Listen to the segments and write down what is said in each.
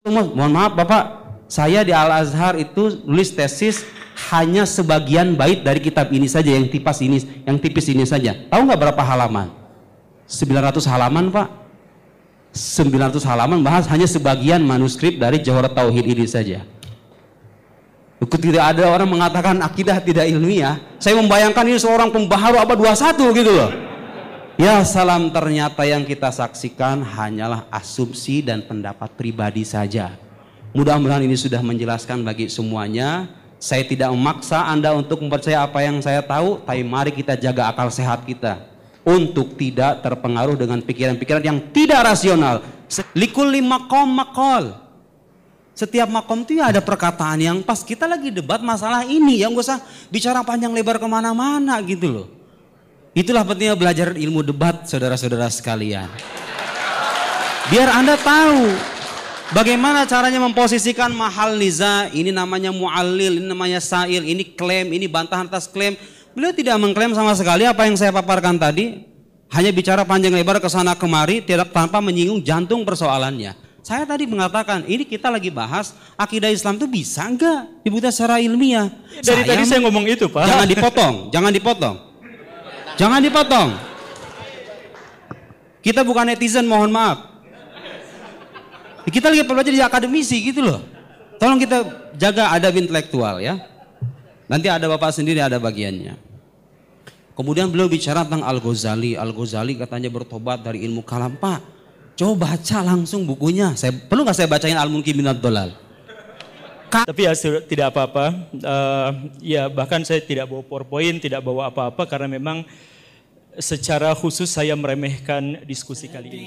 Mohon maaf Bapak, saya di Al-Azhar itu nulis tesis hanya sebagian bait dari kitab ini saja, yang tipis ini saja. Tahu nggak berapa halaman? 900 halaman Pak. 900 halaman bahas hanya sebagian manuskrip dari Jawharat Tauhid ini saja. Tidak ada orang mengatakan akidah tidak ilmiah. Saya membayangkan ini seorang pembaharu abad 21 gitu loh. Ya salam, ternyata yang kita saksikan hanyalah asumsi dan pendapat pribadi saja. Mudah-mudahan ini sudah menjelaskan bagi semuanya. Saya tidak memaksa Anda untuk mempercaya apa yang saya tahu, tapi mari kita jaga akal sehat kita untuk tidak terpengaruh dengan pikiran-pikiran yang tidak rasional. Likulli maqam maqal. Setiap makom itu ya ada perkataan yang pas. Kita lagi debat masalah ini, yang gak usah bicara panjang lebar kemana-mana gitu loh. Itulah pentingnya belajar ilmu debat, saudara-saudara sekalian. Biar Anda tahu bagaimana caranya memposisikan mahal niza. Ini namanya mu'allil, ini namanya sa'il, ini klaim, ini bantahan atas klaim. Beliau tidak mengklaim sama sekali apa yang saya paparkan tadi. Hanya bicara panjang lebar ke sana kemari, tidak tanpa menyinggung jantung persoalannya. Saya tadi mengatakan, ini kita lagi bahas akidah Islam itu bisa enggak dibuktikan secara ilmiah. Dari tadi saya ngomong itu Pak. Jangan dipotong, jangan dipotong. Jangan dipotong. Kita bukan netizen, mohon maaf. Kita lagi belajar di akademisi gitu loh. Tolong kita jaga adab intelektual ya. Nanti ada Bapak sendiri ada bagiannya. Kemudian beliau bicara tentang Al-Ghazali. Al-Ghazali katanya bertobat dari ilmu kalam. Pak, coba baca langsung bukunya. Perlu nggak saya bacain Al-Munki Minad Dolal? Tapi ya tidak apa-apa. Ya bahkan saya tidak bawa PowerPoint, tidak bawa apa-apa karena memang secara khusus saya meremehkan diskusi kali ini.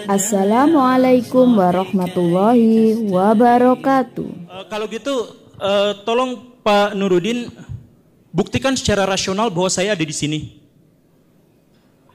Assalamualaikum warahmatullahi wabarakatuh. Kalau gitu tolong Pak Nuruddin buktikan secara rasional bahwa saya ada di sini.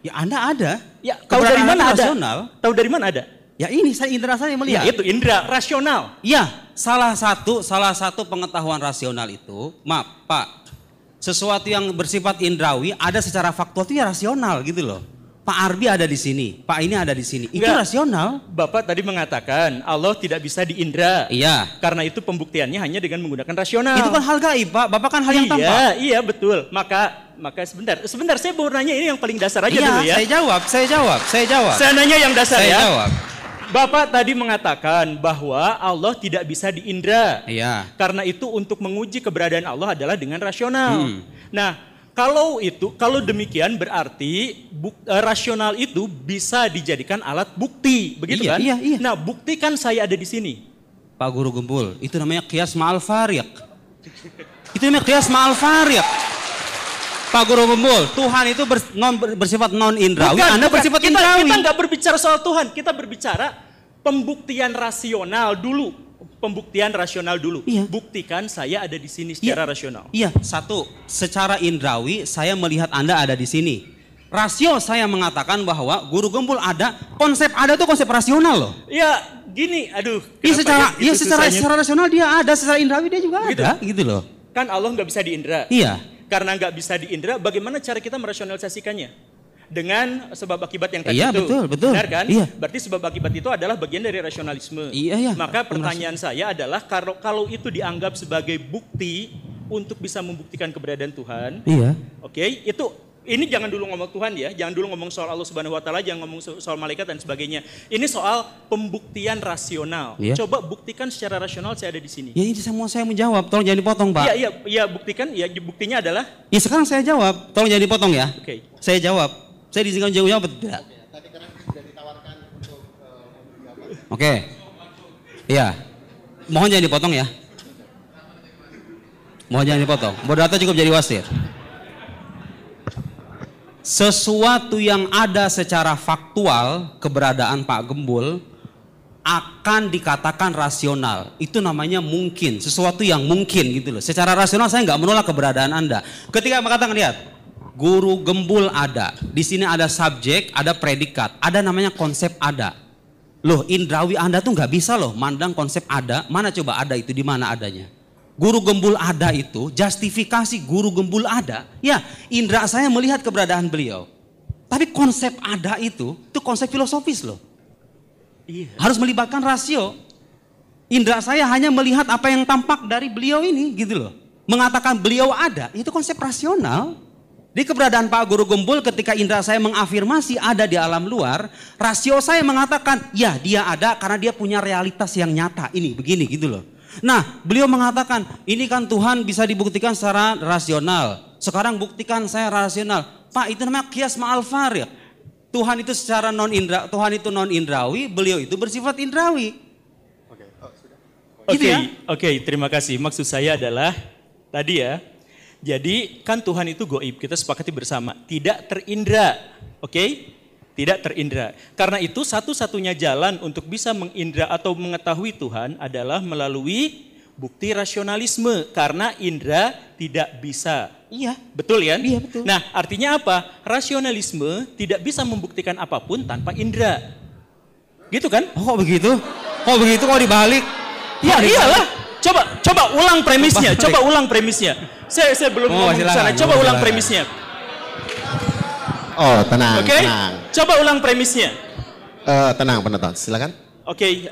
Ya Anda ada. Ya, tahu dari mana ada? Rasional. Tahu dari mana ada? Ya ini saya indera saya melihat. Ya itu indera rasional. Ya, salah satu pengetahuan rasional itu, maaf Pak, sesuatu yang bersifat indrawi ada secara faktual itu ya rasional gitu loh. Pak Arbi ada di sini, Pak ini ada di sini. Itu rasional. Bapak tadi mengatakan Allah tidak bisa diindra. Iya. Karena itu pembuktiannya hanya dengan menggunakan rasional. Itu kan hal gaib, Pak. Bapak kan hal yang tampak. Iya betul. Maka sebentar saya mau nanya ini yang paling dasar aja dulu ya. Saya jawab. Saya nanya yang dasar saya ya. Jawab. Bapak tadi mengatakan bahwa Allah tidak bisa diindra. Iya. Karena itu untuk menguji keberadaan Allah adalah dengan rasional. Nah, kalau demikian berarti rasional itu bisa dijadikan alat bukti, begitu kan? Iya. Nah, buktikan saya ada di sini. Pak Guru Gembul, itu namanya qiyas ma'al fariq. Itu namanya qiyas ma'al fariq. Pak Guru Gembul, Tuhan itu bersifat non indrawi, Anda bersifat indrawi. Kita nggak berbicara soal Tuhan, kita berbicara pembuktian rasional dulu. Iya. Buktikan saya ada di sini secara rasional. Iya, satu, secara indrawi saya melihat Anda ada di sini. Rasio saya mengatakan bahwa Guru Gembul ada, konsep ada itu konsep rasional loh. Ya, gini, aduh. Secara rasional dia ada, secara indrawi dia juga ada, gitu loh. Kan Allah nggak bisa diindra. Iya. Karena nggak bisa diindra, bagaimana cara kita merasionalisasikannya? Dengan sebab akibat yang tadi iya, itu. Betul. Benar kan? Iya. Berarti sebab akibat itu adalah bagian dari rasionalisme. Iya. Maka pertanyaan saya adalah kalau itu dianggap sebagai bukti untuk bisa membuktikan keberadaan Tuhan. Iya. Oke, ini jangan dulu ngomong Tuhan ya, jangan dulu ngomong soal Allah Subhanahu wa taala, jangan ngomong soal malaikat dan sebagainya. Ini soal pembuktian rasional. Iya. Coba buktikan secara rasional saya ada di sini. Ya ini semua saya menjawab, tolong jangan dipotong, Pak. Iya, buktikan ya, buktinya adalah. Ya sekarang saya jawab, tolong jangan dipotong ya. Oke. Saya jawab. Saya diizinkan jawab tidak? Tadi karena sudah ditawarkan untuk Oke. Iya. Mohon jangan dipotong ya. Mohon jangan dipotong. Moderator cukup jadi wasir. Sesuatu yang ada secara faktual, keberadaan Pak Gembul akan dikatakan rasional. Itu namanya mungkin, sesuatu yang mungkin gitu loh. Secara rasional saya nggak menolak keberadaan Anda. Ketika mengatakan, lihat, Guru Gembul ada, di sini ada subjek, ada predikat, ada namanya konsep ada. Loh, indrawi Anda tuh nggak bisa loh mandang konsep ada. Mana coba ada itu, di mana adanya? Guru Gembul ada itu, justifikasi Guru Gembul ada. Ya, indra saya melihat keberadaan beliau. Tapi konsep ada itu konsep filosofis loh. Iya. Harus melibatkan rasio. Indra saya hanya melihat apa yang tampak dari beliau ini gitu loh. Mengatakan beliau ada, itu konsep rasional. Di keberadaan Pak Guru Gembul ketika indra saya mengafirmasi ada di alam luar, rasio saya mengatakan ya dia ada karena dia punya realitas yang nyata ini begini gitu loh. Nah beliau mengatakan ini kan Tuhan bisa dibuktikan secara rasional. Sekarang buktikan saya rasional. Pak itu namanya kias ma'al farid. Tuhan itu secara non indra, Tuhan itu non indrawi, beliau itu bersifat indrawi. Oke, oke, terima kasih. Maksud saya adalah tadi ya. Jadi kan Tuhan itu goib, kita sepakati bersama, tidak terindra, oke? Tidak terindra. Karena itu satu-satunya jalan untuk bisa mengindra atau mengetahui Tuhan adalah melalui bukti rasionalisme. Karena indra tidak bisa. Iya. Betul ya? Iya betul. Nah artinya apa? Rasionalisme tidak bisa membuktikan apapun tanpa indra. Gitu kan? Oh, kok begitu? Kok begitu kok dibalik? Ya iyalah. Coba ulang premisnya. Coba ulang premisnya. Saya belum ngomong ke sana. Coba ulang premisnya. Oh, tenang, Oke? tenang. Coba ulang premisnya. Tenang penonton, silakan. Oke.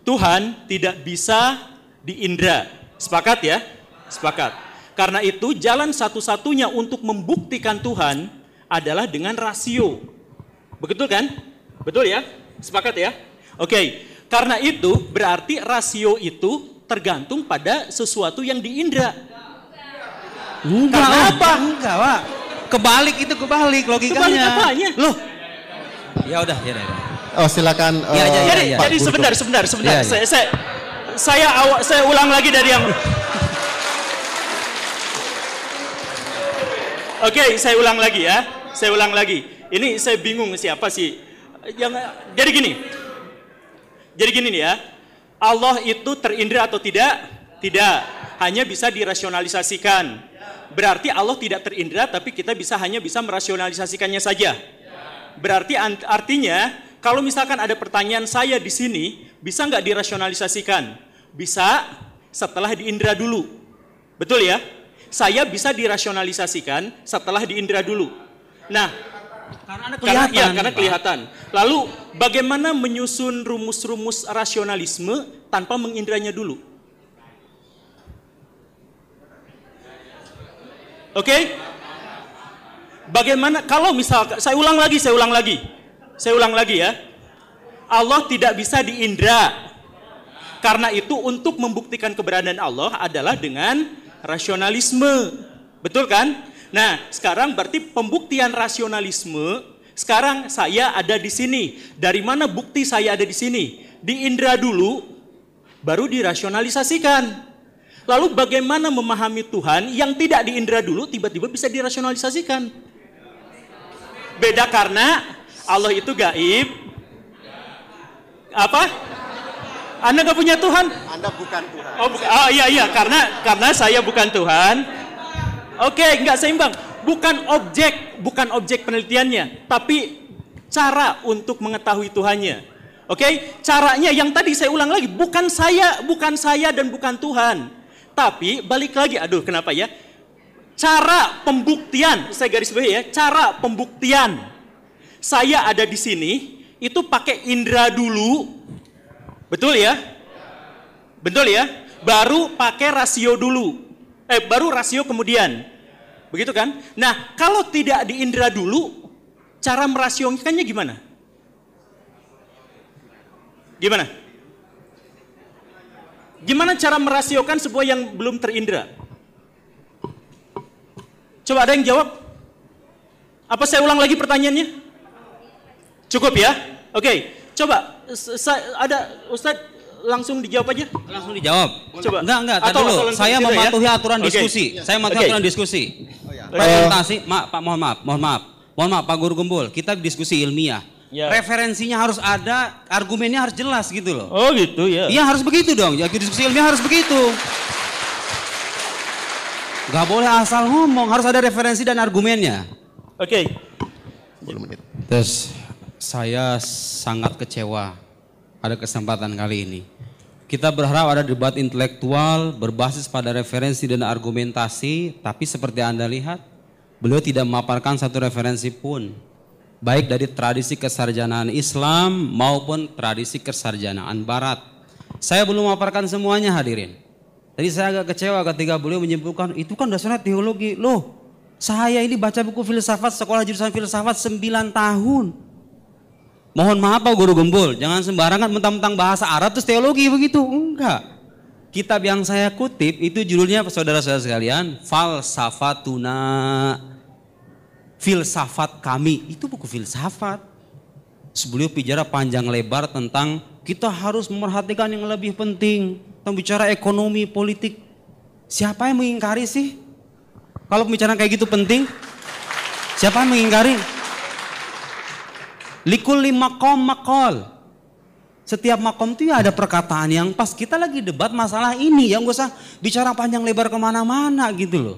Tuhan tidak bisa diindra. Sepakat ya? Sepakat. Karena itu jalan satu-satunya untuk membuktikan Tuhan adalah dengan rasio. Betul kan? Betul ya? Sepakat ya? Oke. Karena itu berarti rasio itu tergantung pada sesuatu yang diindra. Enggak, Karena apa? Enggak, Pak. Kebalik logikanya. Kebalik apanya? Loh. Ya udah. Oh, silakan. Iya. Jadi sebentar. Iya. Saya ulang lagi dari yang Oke, saya ulang lagi ya. Ini saya bingung siapa sih yang jadi gini nih ya. Allah itu terindra atau tidak? Tidak. Hanya bisa dirasionalisasikan. Berarti Allah tidak terindra tapi kita hanya bisa merasionalisasikannya saja. Berarti artinya kalau misalkan ada pertanyaan saya di sini, bisa nggak dirasionalisasikan? Bisa setelah diindra dulu. Betul ya? Saya bisa dirasionalisasikan setelah diindra dulu. Nah, karena kelihatan. Lalu bagaimana menyusun rumus-rumus rasionalisme tanpa mengindranya dulu? Oke? Bagaimana kalau misal saya ulang lagi ya. Allah tidak bisa diindra. Karena itu untuk membuktikan keberadaan Allah adalah dengan rasionalisme. Betul kan? Nah, sekarang berarti pembuktian rasionalisme, sekarang saya ada di sini. Dari mana bukti saya ada di sini? Diindra dulu, baru dirasionalisasikan. Lalu bagaimana memahami Tuhan yang tidak diindra dulu, tiba-tiba bisa dirasionalisasikan? Beda karena Allah itu gaib. Apa? Anda gak punya Tuhan? Anda bukan Tuhan. Oh iya, karena saya bukan Tuhan. Oke, nggak seimbang. Bukan objek penelitiannya, tapi cara untuk mengetahui Tuhannya. Oke, caranya yang tadi saya ulang lagi, bukan saya dan bukan Tuhan. Tapi balik lagi, kenapa ya? Cara pembuktian, saya garis bawahi ya, cara pembuktian. Saya ada di sini itu pakai indera dulu. Betul ya? Baru pakai rasio dulu. Baru rasio kemudian. Begitu kan? Nah, kalau tidak diindra dulu, cara merasiokannya gimana? Gimana cara merasiokan sebuah yang belum terindra? Coba ada yang jawab? Apa saya ulang lagi pertanyaannya? Cukup ya? Oke. Coba, ada Ustadz langsung dijawab aja. Langsung dijawab. Coba. Enggak, dulu. Saya mematuhi aturan diskusi. Saya mematuhi aturan diskusi. Presentasi, mohon maaf Pak Guru Gembul, kita diskusi ilmiah. Ya. Referensinya harus ada, argumennya harus jelas gitu loh. Oh gitu ya. Iya harus begitu dong, ya diskusi ilmiah harus begitu. Gak boleh asal ngomong, harus ada referensi dan argumennya. Oke. 10 menit. Terus saya sangat kecewa pada kesempatan kali ini. Kita berharap ada debat intelektual berbasis pada referensi dan argumentasi, tapi seperti Anda lihat, beliau tidak memaparkan satu referensi pun. baik dari tradisi kesarjanaan Islam maupun tradisi kesarjanaan Barat. Saya belum memaparkan semuanya hadirin. Tadi saya agak kecewa ketika beliau menyimpulkan itu kan dasarnya teologi. Loh, saya ini baca buku filsafat, sekolah jurusan filsafat 9 tahun. Mohon maaf Pak Guru Gembul, jangan sembarangan mentang-mentang bahasa Arab terus teologi begitu. Enggak. Kitab yang saya kutip itu judulnya saudara-saudara sekalian, Falsafatuna. Filsafat kami, itu buku filsafat. Beliau bicara panjang lebar tentang kita harus memerhatikan yang lebih penting. Tentang bicara ekonomi, politik. Siapa yang mengingkari sih? Kalau pembicaraan kayak gitu penting, siapa yang mengingkari? Likulli maqam maqal. Setiap makom itu ya ada perkataan yang pas. Kita lagi debat masalah ini, yang gak usah bicara panjang lebar kemana-mana gitu loh.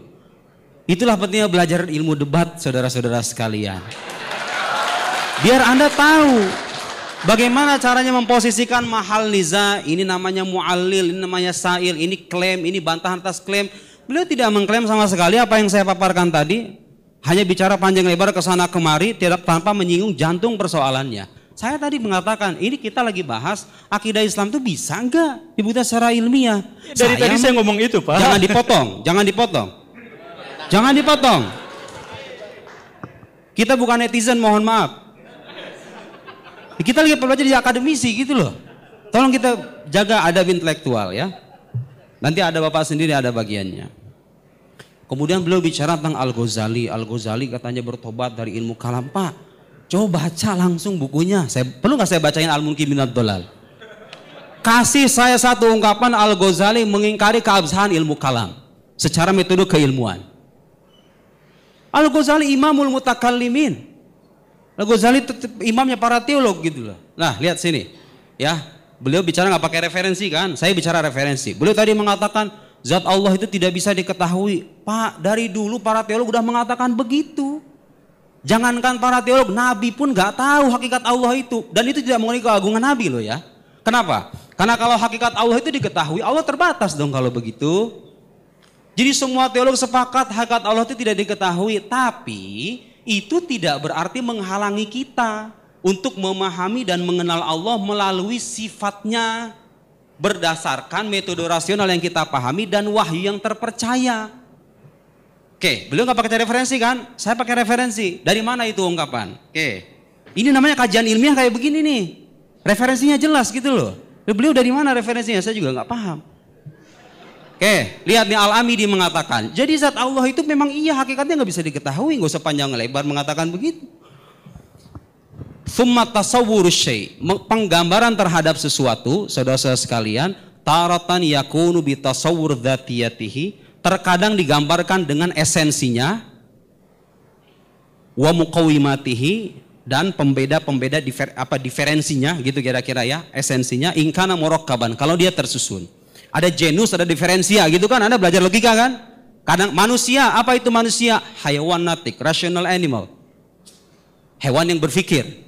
Itulah pentingnya belajar ilmu debat saudara-saudara sekalian. Biar Anda tahu bagaimana caranya memposisikan mahal niza. Ini namanya mu'allil, ini namanya sa'il, ini klaim, ini bantahan atas klaim. Beliau tidak mengklaim sama sekali apa yang saya paparkan tadi. Hanya bicara panjang lebar ke sana kemari tidak tanpa menyinggung jantung persoalannya. Saya tadi mengatakan ini kita lagi bahas akidah Islam itu bisa enggak dibuktikan secara ilmiah. Dari tadi saya ngomong itu Pak. Jangan dipotong, jangan dipotong. Jangan dipotong. Kita bukan netizen, mohon maaf. Kita lagi belajar jadi akademisi gitu loh. Tolong kita jaga adab intelektual ya. Nanti ada Bapak sendiri ada bagiannya. Kemudian beliau bicara tentang Al-Ghazali. Al-Ghazali katanya bertobat dari ilmu kalam. Pak, coba baca langsung bukunya. Perlu nggak saya bacain Al-Munki Minad Dolal? Kasih saya satu ungkapan Al-Ghazali mengingkari keabsahan ilmu kalam secara metode keilmuan. Al-Ghazali imamul mutakallimin. Al-Ghazali imamnya para teolog gitu loh. Nah, lihat sini. Ya, beliau bicara nggak pakai referensi kan? Saya bicara referensi. Beliau tadi mengatakan zat Allah itu tidak bisa diketahui. Pak, dari dulu para teolog udah mengatakan begitu. Jangankan para teolog, Nabi pun nggak tahu hakikat Allah itu. Dan itu tidak mengenai keagungan Nabi loh ya. Kenapa? Karena kalau hakikat Allah itu diketahui, Allah terbatas dong kalau begitu. Jadi semua teolog sepakat hakikat Allah itu tidak diketahui. Tapi itu tidak berarti menghalangi kita untuk memahami dan mengenal Allah melalui sifatnya. Berdasarkan metode rasional yang kita pahami dan wahyu yang terpercaya. Oke, beliau nggak pakai referensi kan? Saya pakai referensi. Dari mana itu ungkapan? Oke, ini namanya kajian ilmiah kayak begini nih. Referensinya jelas gitu loh. Beliau dari mana referensinya? Saya juga nggak paham. Oke, lihat nih Al-Amidi mengatakan. Jadi zat Allah itu memang iya hakikatnya nggak bisa diketahui. Nggak usah panjang lebar mengatakan begitu. Tsumma tasawwuru syai', penggambaran terhadap sesuatu, saudara-saudara sekalian, taratan yakunu bi tasawwur dzatiyatihi, terkadang digambarkan dengan esensinya, wa muqawimatihi, dan pembeda-pembeda diferensinya gitu kira-kira ya, esensinya ingkana murakkaban kalau dia tersusun. Ada genus, ada diferensia gitu kan, Anda belajar logika kan? Kadang manusia, apa itu manusia? Hayawan natik, rational animal. Hewan yang berpikir.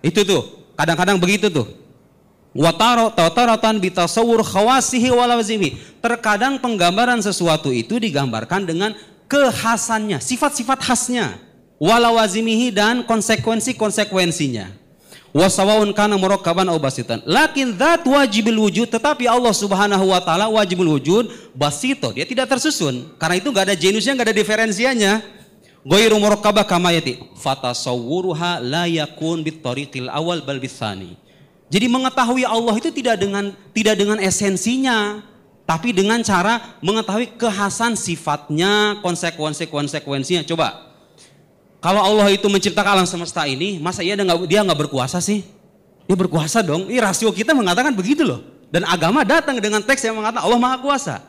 Itu tuh, kadang-kadang begitu tuh. Wataratan bitasawur khawasihi walawazimi. Terkadang penggambaran sesuatu itu digambarkan dengan kekhasannya, sifat-sifat khasnya. Walawazimihi dan konsekuensi-konsekuensinya. Wasawaun kana murakkaban aw basitan. Lakin dzat wajibil wujud, tetapi Allah Subhanahu wa taala wajibul wujud basito. Dia tidak tersusun. Karena itu enggak ada genusnya, enggak ada diferensianya. Ghairu murakkabah kama yati. Fatasawwuruha la yakun bitariqil awal bal bitsani. Jadi mengetahui Allah itu tidak dengan esensinya, tapi dengan cara mengetahui kekhasan sifatnya, konsekuensinya. Coba. Kalau Allah itu menciptakan alam semesta ini, masa dia nggak berkuasa sih? Dia berkuasa dong. Ini rasio kita mengatakan begitu loh. Dan agama datang dengan teks yang mengatakan Allah Maha Kuasa.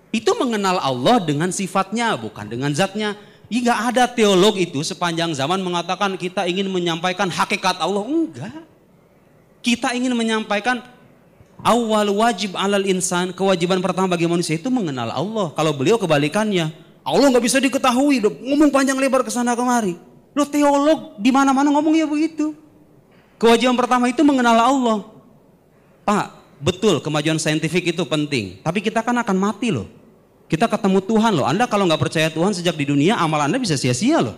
Itu mengenal Allah dengan sifatnya, bukan dengan zatnya. Nggak ada teolog itu sepanjang zaman mengatakan kita ingin menyampaikan hakikat Allah. Enggak. Kita ingin menyampaikan awal wajib alal insan, kewajiban pertama bagi manusia itu mengenal Allah. Kalau beliau kebalikannya, Allah nggak bisa diketahui, ngomong panjang lebar ke sana kemari. Lo teolog di mana-mana ngomongnya begitu. Kewajiban pertama itu mengenal Allah. Pak, betul kemajuan saintifik itu penting, tapi kita kan akan mati loh. Kita ketemu Tuhan loh. Anda kalau nggak percaya Tuhan sejak di dunia, amal Anda bisa sia-sia loh.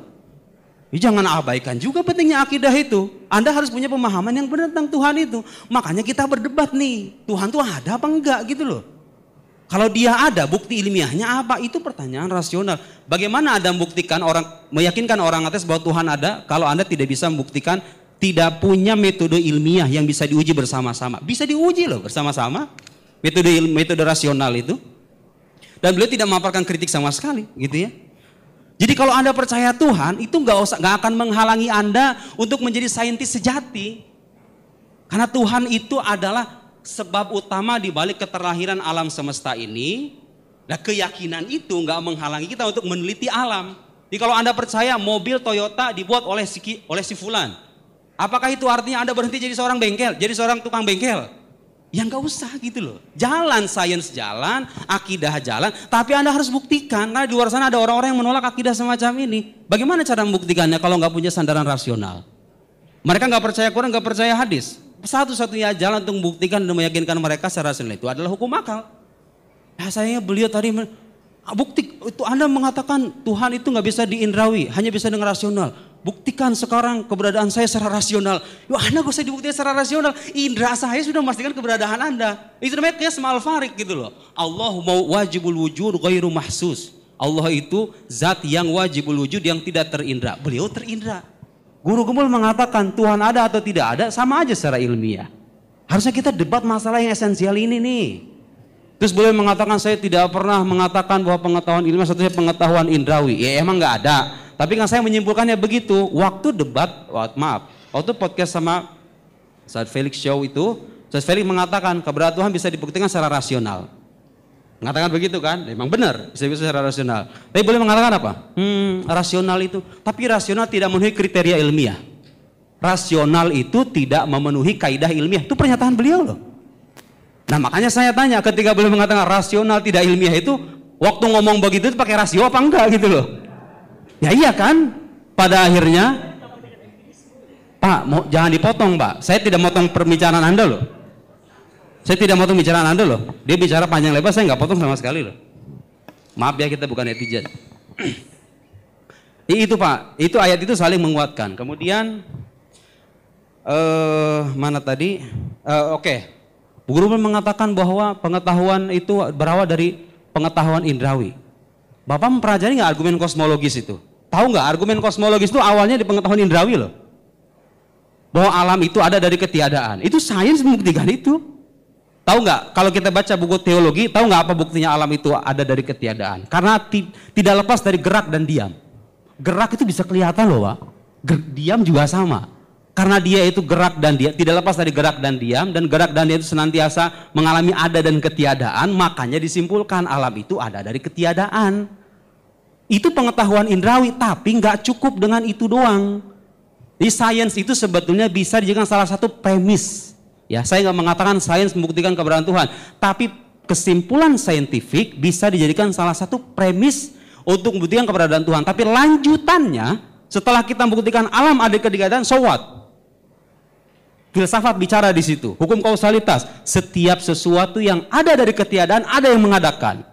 Jangan abaikan juga pentingnya akidah itu. Anda harus punya pemahaman yang benar tentang Tuhan itu. Makanya kita berdebat nih, Tuhan tuh ada apa enggak gitu loh. Kalau dia ada, bukti ilmiahnya apa? Itu pertanyaan rasional. Bagaimana Anda meyakinkan orang atas bahwa Tuhan ada kalau Anda tidak bisa membuktikan, tidak punya metode ilmiah yang bisa diuji bersama-sama. Bisa diuji loh bersama-sama. Metode rasional itu. Dan beliau tidak memaparkan kritik sama sekali gitu ya. Jadi kalau Anda percaya Tuhan, itu nggak akan menghalangi Anda untuk menjadi saintis sejati. Karena Tuhan itu adalah sebab utama di balik keterlahiran alam semesta ini. Nah, keyakinan itu nggak menghalangi kita untuk meneliti alam. Jadi kalau Anda percaya mobil Toyota dibuat oleh si fulan, apakah itu artinya Anda berhenti jadi seorang bengkel, jadi seorang tukang bengkel? Ya nggak usah gitu loh. Jalan sains jalan, akidah jalan, tapi Anda harus buktikan. Karena di luar sana ada orang-orang yang menolak akidah semacam ini. Bagaimana cara membuktikannya kalau nggak punya sandaran rasional? Mereka nggak percaya Quran, nggak percaya hadis. Satu-satunya jalan untuk membuktikan dan meyakinkan mereka secara rasional itu adalah hukum akal. Ya sayangnya beliau tadi bukti itu Anda mengatakan Tuhan itu nggak bisa diindrawi, hanya bisa dengan rasional. Buktikan sekarang keberadaan saya secara rasional. Ya Anda gak usah dibuktikan secara rasional. Indra saya sudah memastikan keberadaan Anda. Itu namanya qiyas ma'al farik gitu loh. Allah wajibul wujud ghairu mahsus. Allah itu zat yang wajibul wujud yang tidak terindra. Beliau terindra. Guru Gembul mengatakan Tuhan ada atau tidak ada sama aja secara ilmiah. Harusnya kita debat masalah yang esensial ini nih. Terus beliau mengatakan saya tidak pernah mengatakan bahwa pengetahuan ilmiah satunya pengetahuan indrawi. Ya emang nggak ada. Tapi kan saya menyimpulkannya begitu. Waktu debat, waktu podcast sama Ustaz Felix Show itu, Ustaz Felix mengatakan keberadaan Tuhan bisa dibuktikan secara rasional. Mengatakan begitu kan? Memang benar, bisa secara rasional. Tapi boleh mengatakan apa? Rasional itu. Tapi rasional tidak memenuhi kriteria ilmiah. Rasional itu tidak memenuhi kaidah ilmiah. Itu pernyataan beliau loh. Nah makanya saya tanya ketika beliau mengatakan rasional tidak ilmiah itu, waktu ngomong begitu itu pakai rasio apa enggak gitu loh. Ya iya kan, pada akhirnya, Pak jangan dipotong Pak, saya tidak motong pembicaraan Anda loh. Saya tidak motong pembicaraan Anda loh, dia bicara panjang lebar saya nggak potong sama sekali loh. Maaf ya kita bukan netizen. Itu Pak, itu ayat itu saling menguatkan. Kemudian, mana tadi, Bu Guru mengatakan bahwa pengetahuan itu berawal dari pengetahuan indrawi. Bapak mempelajari nggak argumen kosmologis itu? Tahu nggak argumen kosmologis itu awalnya di pengetahuan indrawi loh. Bahwa alam itu ada dari ketiadaan. Itu sains membuktikan itu. Tahu nggak kalau kita baca buku teologi, tahu nggak apa buktinya alam itu ada dari ketiadaan? Karena tidak lepas dari gerak dan diam. Gerak itu bisa kelihatan loh Pak. Diam juga sama. Karena dia itu gerak dan diam, tidak lepas dari gerak dan diam itu senantiasa mengalami ada dan ketiadaan, makanya disimpulkan alam itu ada dari ketiadaan. Itu pengetahuan indrawi, tapi nggak cukup dengan itu doang. Di sains itu sebetulnya bisa dijadikan salah satu premis. Ya, saya nggak mengatakan sains membuktikan keberadaan Tuhan, tapi kesimpulan saintifik bisa dijadikan salah satu premis untuk membuktikan keberadaan Tuhan. Tapi lanjutannya, setelah kita membuktikan alam ada ketiadaan, so what? Filsafat bicara di situ, hukum kausalitas. Setiap sesuatu yang ada dari ketiadaan ada yang mengadakan.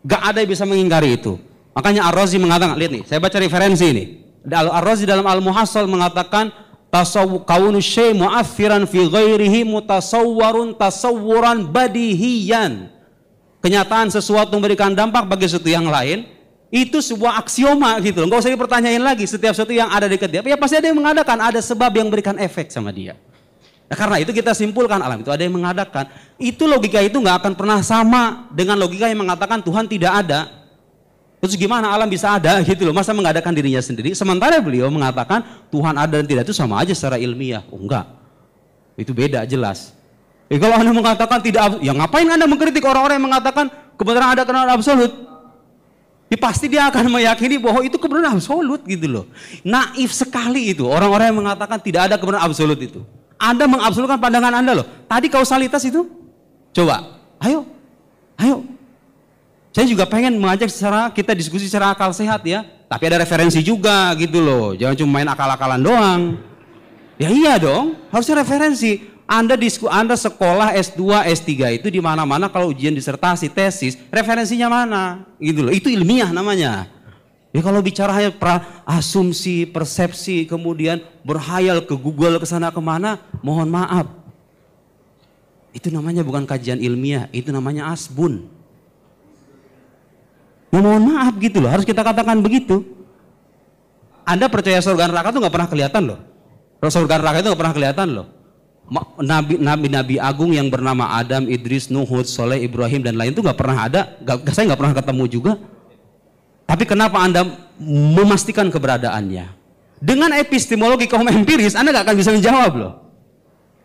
Gak ada yang bisa mengingkari itu. Makanya Ar-Razi mengatakan, lihat nih, saya baca referensi ini. Ar-Razi dalam Al-Muhassal mengatakan, kaunu syai' mu'athiran fi ghairihi mutasawwarun tasawwuran badihiyan. Kenyataan sesuatu memberikan dampak bagi sesuatu yang lain, itu sebuah aksioma gitu. Enggak usah dipertanyain lagi, setiap sesuatu yang ada di ketiadaan, ya pasti ada yang mengadakan, ada sebab yang memberikan efek sama dia. Nah, karena itu kita simpulkan alam itu ada yang mengadakan. Itu logika itu nggak akan pernah sama dengan logika yang mengatakan Tuhan tidak ada. Terus gimana alam bisa ada gitu loh, masa mengadakan dirinya sendiri? Sementara beliau mengatakan Tuhan ada dan tidak itu sama aja secara ilmiah. Oh enggak, itu beda jelas. Kalau Anda mengatakan tidak, ya ngapain Anda mengkritik orang-orang yang mengatakan kebenaran ada kebenaran absolut? Ya, pasti dia akan meyakini bahwa itu kebenaran absolut gitu loh. Naif sekali itu orang-orang yang mengatakan tidak ada kebenaran absolut itu. Anda mengabsolutkan pandangan Anda loh. Tadi kausalitas itu, coba, ayo. Saya juga pengen mengajak kita diskusi secara akal sehat ya. Tapi ada referensi juga gitu loh. Jangan cuma main akal-akalan doang. Ya iya dong, harusnya referensi. Anda sekolah S2, S3 itu di mana-mana kalau ujian disertasi, tesis, referensinya mana? Gitu loh. Itu ilmiah namanya. Ya kalau bicara hanya asumsi, persepsi, kemudian berhayal ke Google ke sana kemana, mohon maaf. Itu namanya bukan kajian ilmiah, itu namanya asbun. Ya mohon maaf gitu loh, harus kita katakan begitu. Anda percaya surga neraka itu nggak pernah kelihatan loh. Surga neraka itu nggak pernah kelihatan loh. Nabi-nabi agung yang bernama Adam, Idris, Nuh, Hud, Soleh, Ibrahim dan lain itu nggak pernah ada. Saya nggak pernah ketemu juga. Tapi kenapa Anda memastikan keberadaannya? Dengan epistemologi kaum empiris, Anda nggak akan bisa menjawab loh.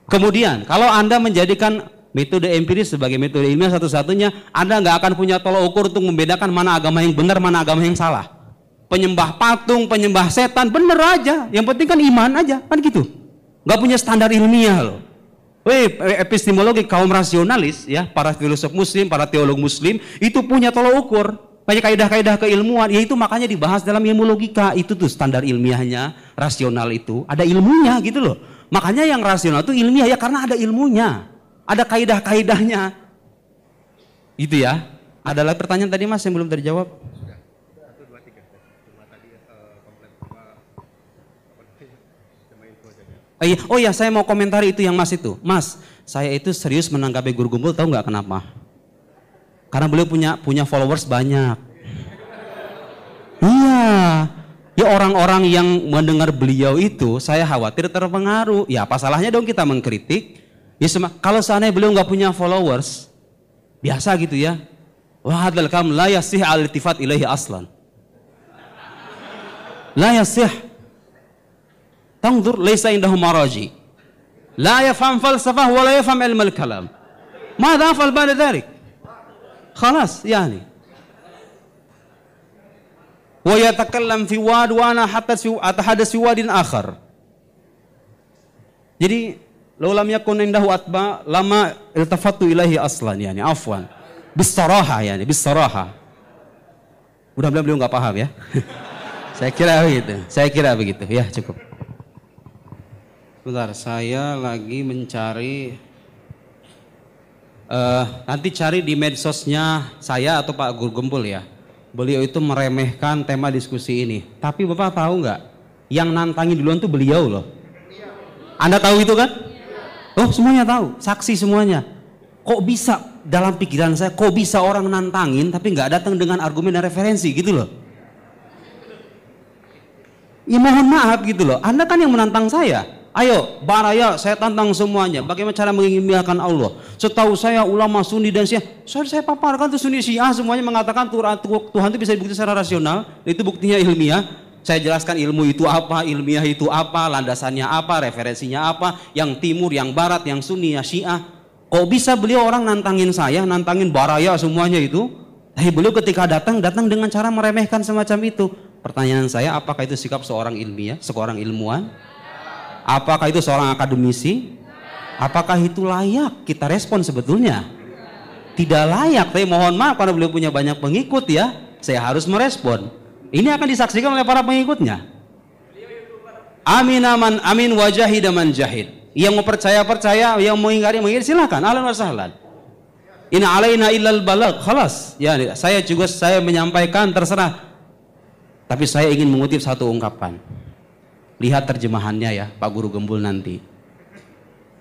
Kemudian, kalau Anda menjadikan metode empiris sebagai metode ilmiah satu-satunya, Anda nggak akan punya tolok ukur untuk membedakan mana agama yang benar, mana agama yang salah. Penyembah patung, penyembah setan, bener aja. Yang penting kan iman aja, kan gitu. Nggak punya standar ilmiah loh. Epistemologi kaum rasionalis, ya, para filosof muslim, para teolog muslim, itu punya tolok ukur. Banyak kaidah-kaidah keilmuan, yaitu makanya dibahas dalam ilmu logika. Itu tuh standar ilmiahnya, rasional itu. Ada ilmunya gitu loh. Makanya yang rasional itu ilmiah ya karena ada ilmunya. Ada kaidah-kaidahnya. Itu ya. Ada lagi pertanyaan tadi Mas yang belum terjawab? Oh iya, saya mau komentari itu yang Mas itu. Mas, saya itu serius menanggapi Guru Gumpul, tahu nggak kenapa? Karena beliau punya followers banyak. Iya. Ya orang-orang yang mendengar beliau itu saya khawatir terpengaruh. Ya apa salahnya dong kita mengkritik? Ya kalau seandainya beliau nggak punya followers, biasa gitu ya. Wa hadzal kalam la yasih al-iltifat ilaihi aslan. La yasih. Tangdur laysa indahu maraji. La yafham falsafah wa la yafham ilm al-kalam. Madza afal ba'da dhalik? Khalas yani. Wa yatakallam fi wad wa ana hatta atahadas fi wadin akhar. Jadi law lam yakun indahu atba lama iltafattu ilaihi aslan yani afwan. Bisaraha yani bisaraha. Mudah-mudahan beliau enggak paham ya. Saya kira begitu. Ya, cukup. Bentar, saya lagi mencari nanti cari di medsosnya saya atau Pak Guru Gumpul ya. Beliau itu meremehkan tema diskusi ini. Tapi Bapak tahu nggak? Yang nantangin duluan tuh beliau loh. Anda tahu itu kan? Oh semuanya tahu, saksi semuanya. Kok bisa dalam pikiran saya, kok bisa orang nantangin tapi nggak datang dengan argumen dan referensi gitu loh. Ya mohon maaf gitu loh. Anda kan yang menantang saya. Ayo, baraya, saya tantang semuanya. Bagaimana cara mengilmiahkan Allah? Setahu saya ulama Sunni dan Syiah, saya paparkan tuh Sunni Syiah semuanya mengatakan Tuhan itu bisa dibuktikan secara rasional. Itu buktinya ilmiah. Saya jelaskan ilmu itu apa, ilmiah itu apa, landasannya apa, referensinya apa, yang timur, yang barat, yang Sunni, yang Syiah. Kok bisa beliau orang nantangin saya, nantangin baraya semuanya itu? Tapi beliau ketika datang dengan cara meremehkan semacam itu. Pertanyaan saya, apakah itu sikap seorang ilmiah, seorang ilmuwan? Apakah itu seorang akademisi? Apakah itu layak kita respon sebetulnya? Tidak layak, tapi mohon maaf karena beliau punya banyak pengikut ya, saya harus merespon. Ini akan disaksikan oleh para pengikutnya. Amin wajahid man jahid. Yang mau percaya, yang mau ingkari silakan. Ahlan wa sahlan. In alaina illal balagh, khalas. Ya, saya menyampaikan terserah. Tapi saya ingin mengutip satu ungkapan. Lihat terjemahannya ya Pak Guru Gumpul nanti.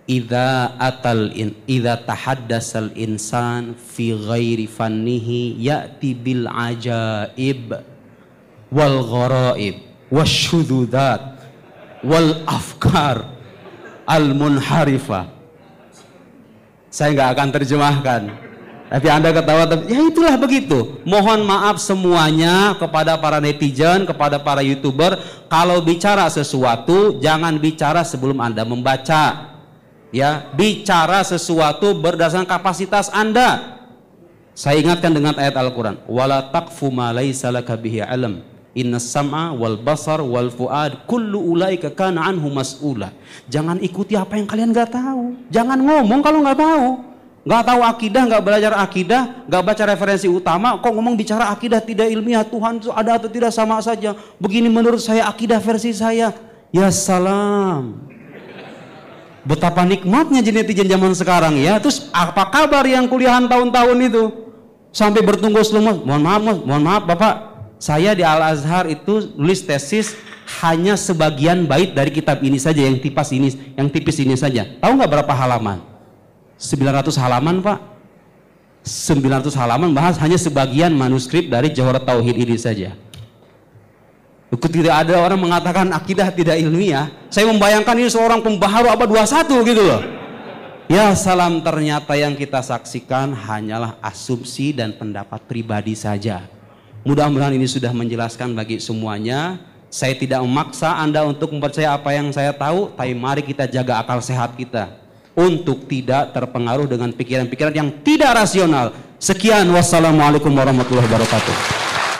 Idza tahaddasal insan fi ghairi fannihi ya'ti bil ajaib wal gharaib wasyududat wal afkar al munharifa. Saya nggak akan terjemahkan. Tapi Anda ketawa, ya itulah begitu. Mohon maaf semuanya kepada para netizen, kepada para YouTuber, kalau bicara sesuatu jangan bicara sebelum Anda membaca. Ya, bicara sesuatu berdasarkan kapasitas Anda. Saya ingatkan dengan ayat Al-Qur'an, wala taqfu ma laisa laka bihi ilm. Innas sam'a wal basar wal fuad kullu ulaika kana anhu mas'ula. Jangan ikuti apa yang kalian nggak tahu. Jangan ngomong kalau nggak tahu. Nggak tahu akidah, nggak belajar akidah, nggak baca referensi utama, kok ngomong bicara akidah tidak ilmiah, Tuhan itu ada atau tidak sama saja. Begini menurut saya akidah versi saya. Ya salam. Betapa nikmatnya netizen zaman sekarang ya. Terus apa kabar yang kuliahan tahun-tahun itu? Sampai bertunggu lemas. Mohon maaf Bapak, Saya di Al-Azhar itu nulis tesis hanya sebagian bait dari kitab ini saja, yang tipis ini saja. Tahu nggak berapa halaman? 900 halaman, Pak. 900 halaman bahas hanya sebagian manuskrip dari Jawharat Tauhid ini saja. Ketika ada orang mengatakan akidah tidak ilmiah, saya membayangkan ini seorang pembaharu abad 21 gitu loh. Ya salam, ternyata yang kita saksikan hanyalah asumsi dan pendapat pribadi saja. Mudah-mudahan ini sudah menjelaskan bagi semuanya. Saya tidak memaksa Anda untuk mempercaya apa yang saya tahu, tapi mari kita jaga akal sehat kita untuk tidak terpengaruh dengan pikiran-pikiran yang tidak rasional. Sekian, wassalamualaikum warahmatullahi wabarakatuh.